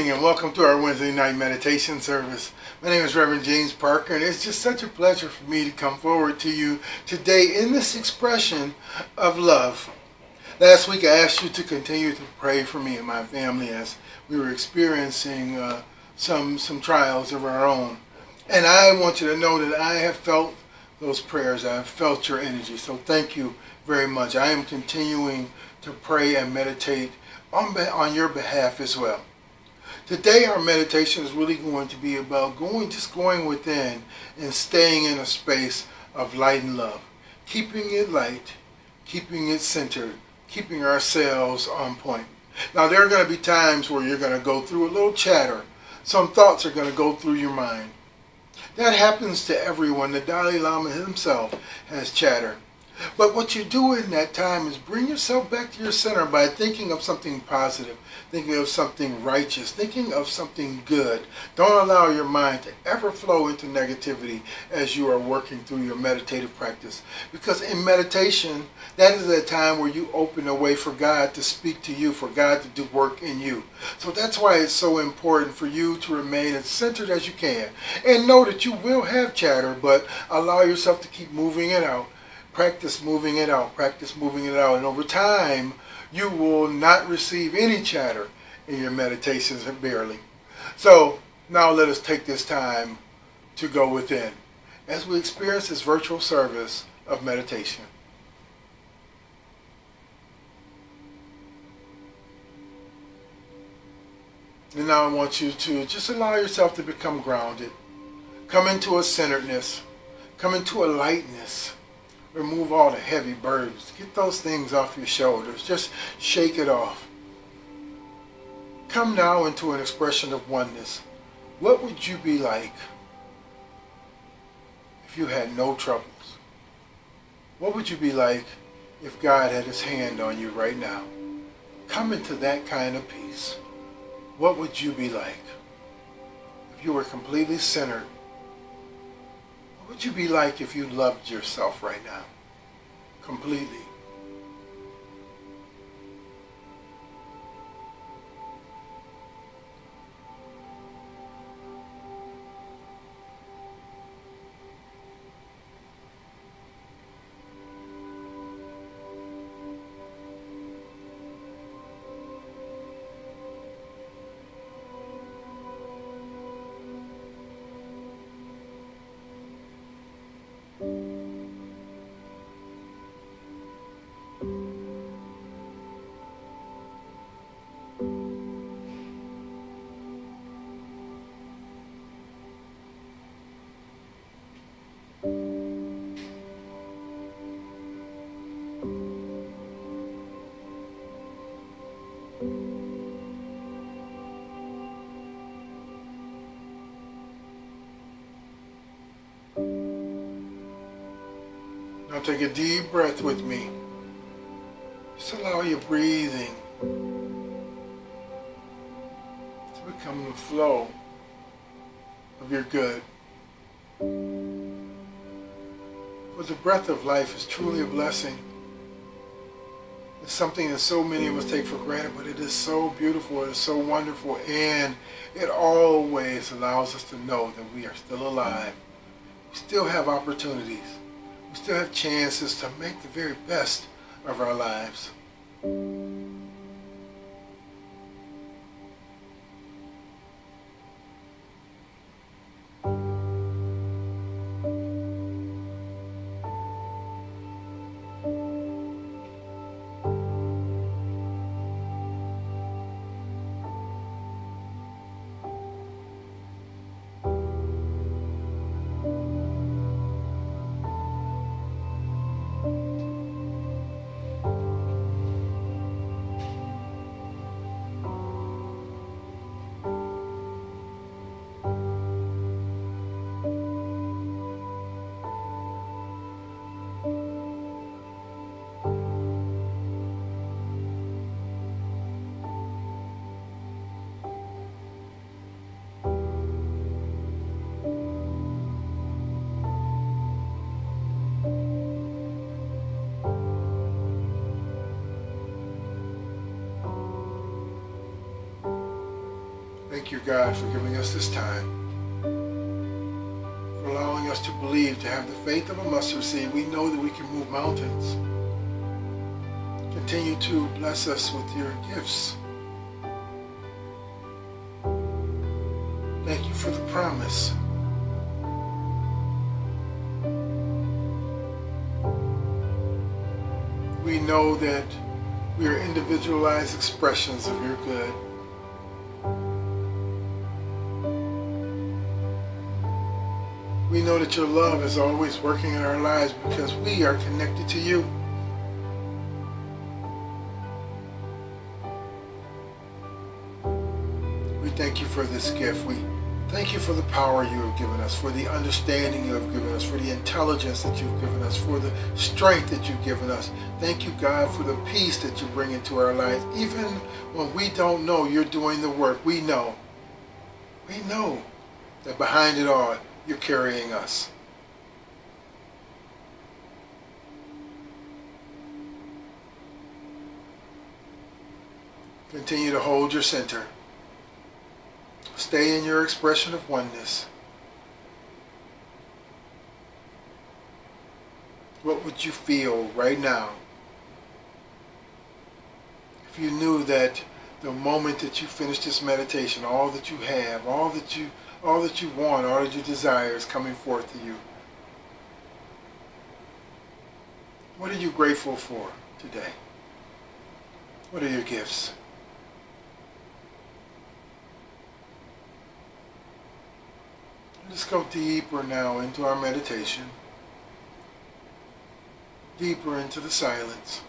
morning and welcome to our Wednesday night meditation service. My name is Reverend James Parker, and it's just such a pleasure for me to come forward to you today in this expression of love. Last week I asked you to continue to pray for me and my family as we were experiencing some trials of our own. And I want you to know that I have felt those prayers. I have felt your energy. So thank you very much. I am continuing to pray and meditate on your behalf as well. Today our meditation is really going to be about going within and staying in a space of light and love. Keeping it light, keeping it centered, keeping ourselves on point. Now there are going to be times where you're going to go through a little chatter. Some thoughts are going to go through your mind. That happens to everyone. The Dalai Lama himself has chatter. But what you do in that time is bring yourself back to your center by thinking of something positive, thinking of something righteous, thinking of something good. Don't allow your mind to ever flow into negativity as you are working through your meditative practice. Because in meditation, that is a time where you open a way for God to speak to you, for God to do work in you. So that's why it's so important for you to remain as centered as you can. And know that you will have chatter, but allow yourself to keep moving it out. Practice moving it out. Practice moving it out. And over time, you will not receive any chatter in your meditations, barely. So now let us take this time to go within as we experience this virtual service of meditation. And now I want you to just allow yourself to become grounded. Come into a centeredness. Come into a lightness. Remove all the heavy burdens. Get those things off your shoulders. Just shake it off. Come now into an expression of oneness. What would you be like if you had no troubles? What would you be like if God had his hand on you right now? Come into that kind of peace. What would you be like if you were completely centered? What would you be like if you loved yourself right now? Completely. Now take a deep breath with me. Just allow your breathing to become the flow of your good. For the breath of life is truly a blessing. It's something that so many of us take for granted, but it is so beautiful, it is so wonderful, and it always allows us to know that we are still alive. We still have opportunities. We still have chances to make the very best of our lives. you, God, for giving us this time, for allowing us to believe, to have the faith of a mustard seed. We know that we can move mountains. Continue to bless us with your gifts. Thank you for the promise. We know that we are individualized expressions of your good. We know that your love is always working in our lives because we are connected to you. We thank you for this gift. We thank you for the power you have given us, for the understanding you have given us, for the intelligence that you've given us, for the strength that you've given us. Thank you, God, for the peace that you bring into our lives. Even when we don't know you're doing the work, we know that behind it all, you're carrying us. Continue to hold your center. Stay in your expression of oneness. What would you feel right now if you knew that the moment that you finish this meditation, all that you have, all that you want, all that you desire is coming forth to you? What are you grateful for today? What are your gifts? Let's go deeper now into our meditation, deeper into the silence.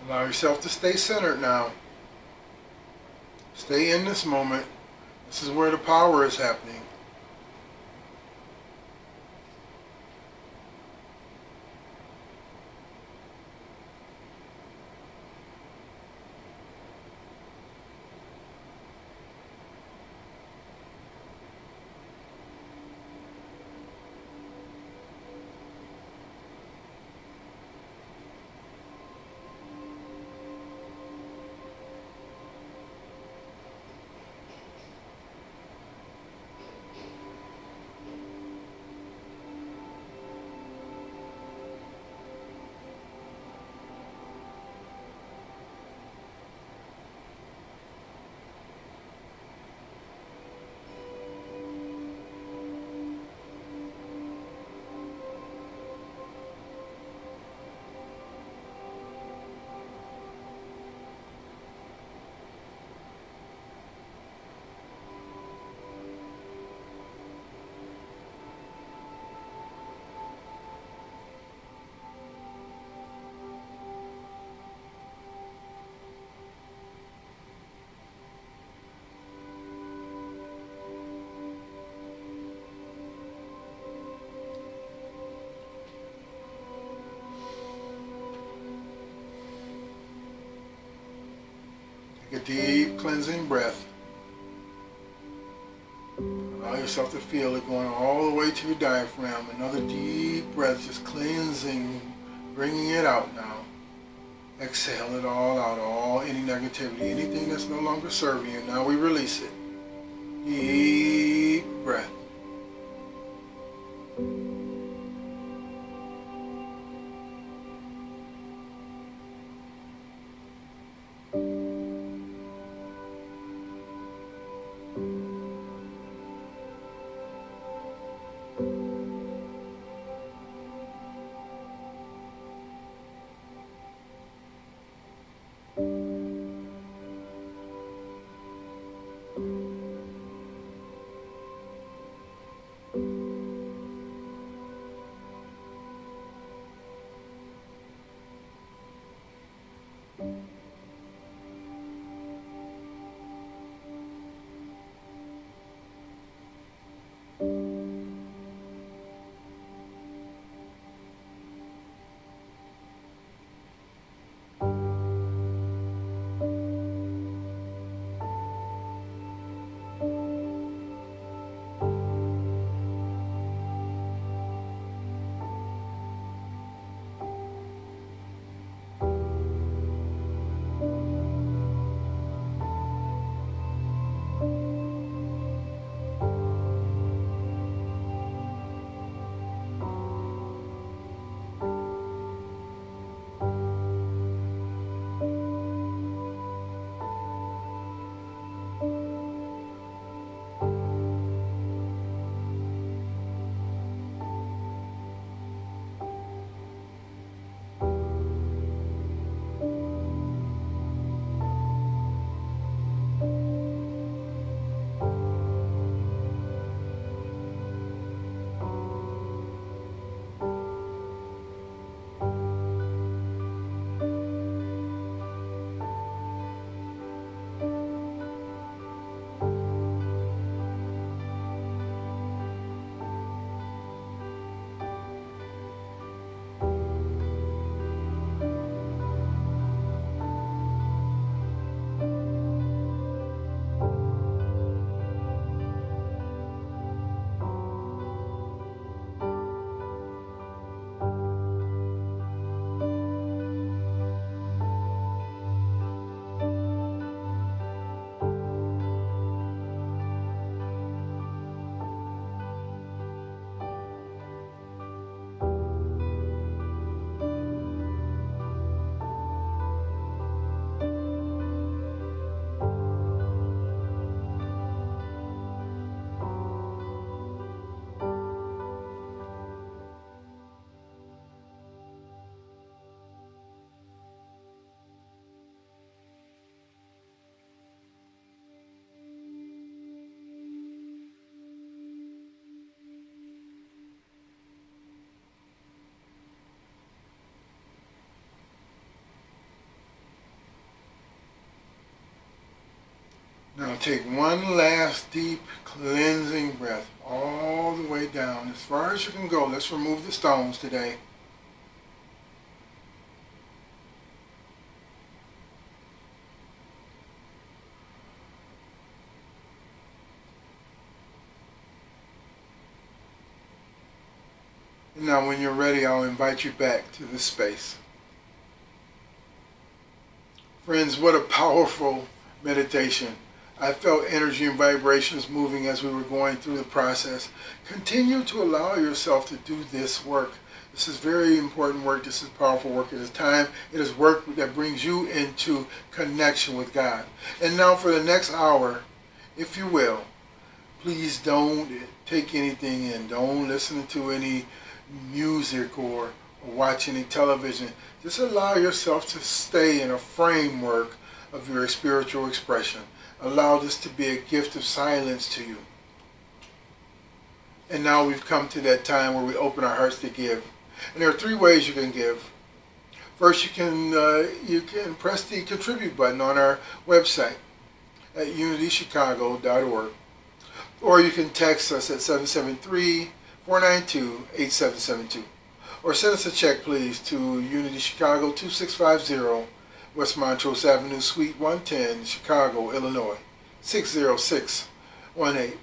Allow yourself to stay centered now. Stay in this moment. This is where the power is happening. Take a deep cleansing breath. Allow yourself to feel it going all the way to your diaphragm. Another deep breath, just cleansing, bringing it out now. Exhale it all out, any negativity, anything that's no longer serving you. Now we release it. Deep breath. Now take one last deep cleansing breath all the way down as far as you can go. Let's remove the stones today. And now when you're ready, I'll invite you back to this space. Friends, what a powerful meditation. I felt energy and vibrations moving as we were going through the process. Continue to allow yourself to do this work. This is very important work. This is powerful work. It is time. It is work that brings you into connection with God. And now for the next hour, if you will, please don't take anything in. Don't listen to any music or watch any television. Just allow yourself to stay in a framework of your spiritual expression. Allow this to be a gift of silence to you. And now we've come to that time where we open our hearts to give. And there are three ways you can give. First, you can press the contribute button on our website at unitychicago.org. Or you can text us at 773-492-8772. Or send us a check, please, to Unity Chicago 2650 West Montrose Avenue, Suite 110, Chicago, Illinois, 60618.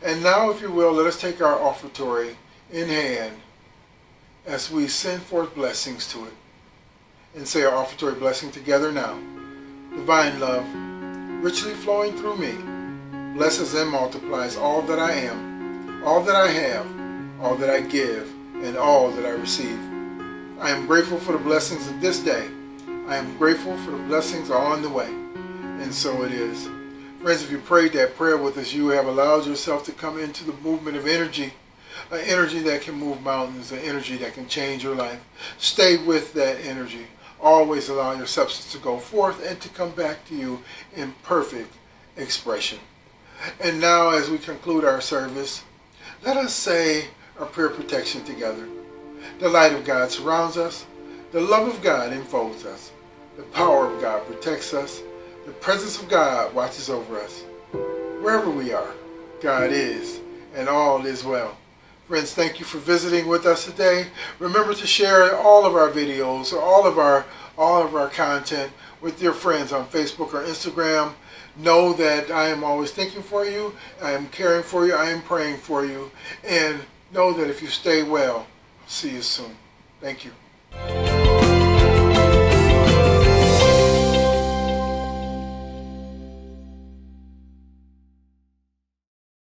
And now, if you will, let us take our offertory in hand as we send forth blessings to it. And say our offertory blessing together now. Divine love, richly flowing through me, blesses and multiplies all that I am, all that I have, all that I give, and all that I receive. I am grateful for the blessings of this day. I am grateful for the blessings on the way. And so it is. Friends, if you prayed that prayer with us, you have allowed yourself to come into the movement of energy, an energy that can move mountains, an energy that can change your life. Stay with that energy. Always allow your substance to go forth and to come back to you in perfect expression. And now, as we conclude our service, let us say our prayer protection together. The light of God surrounds us. The love of God enfolds us. The power of God protects us. The presence of God watches over us. Wherever we are, God is, and all is well. Friends, thank you for visiting with us today. Remember to share all of our videos, all of our content with your friends on Facebook or Instagram. Know that I am always thinking for you. I am caring for you. I am praying for you. And know that if you stay well, I'll see you soon. Thank you.